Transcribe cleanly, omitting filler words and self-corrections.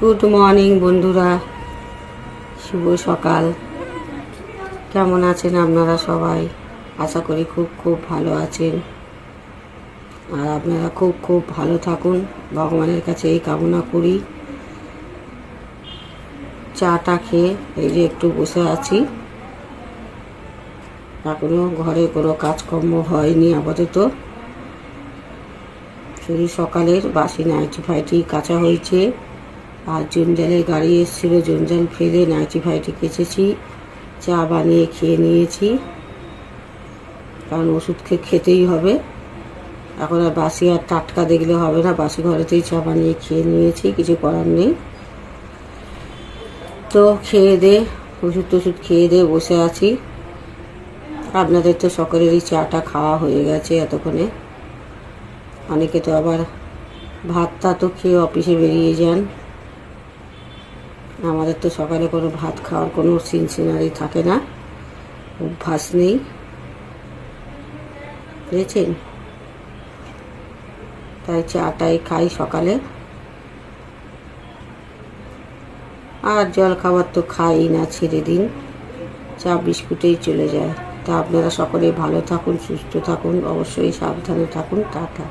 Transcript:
Good morning বন্ধুরা, শুভ সকাল। কেমন আছেন আপনারা সবাই? আশা করি খুব খুব ভালো আছেন। আর আপনারা খুব খুব ভালো থাকুন, ভগবানের কাছে এই কামনা করি। চাটা খেয়ে এই যে একটু বসে আছি। এখনও ঘরে কোনো কাজকর্ম হয়নি আপাতত, শুধু সকালের বাসি নাইটি ফাইটি কাচা হয়েছে। আর জঞ্জালের গাড়ি এসেছিলো, জঞ্জাল ফেলে নাইটি ফাইটি কেচেছি, চা বানিয়ে খেয়ে নিয়েছি, কারণ ওষুধকে খেতেই হবে। এখন আর বাসি আর টাটকা দেখলে হবে না, বাসি ঘরেতেই চা বানিয়ে খেয়ে নিয়েছি, কিছু করার নেই। তো খেয়ে দে ওষুধ খেয়ে দে বসে আছি। আপনাদের তো সকলেরই চাটা খাওয়া হয়ে গেছে এতক্ষণে। অনেকে তো আবার ভাতটা তো খেয়ে অফিসে বেরিয়ে যান। আমাদের তো সকালে কোনো ভাত খাওয়ার কোনো সিনারি থাকে না, অভ্যাস নেই, বুঝেছেন? তাই চাটাই খাই সকালে, আর জল খাবার তো খাই না, ছেড়ে দিন, চা বিস্কুটেই চলে যায়। তা আপনারা সকলে ভালো থাকুন, সুস্থ থাকুন, অবশ্যই সাবধানে থাকুন। টাটা।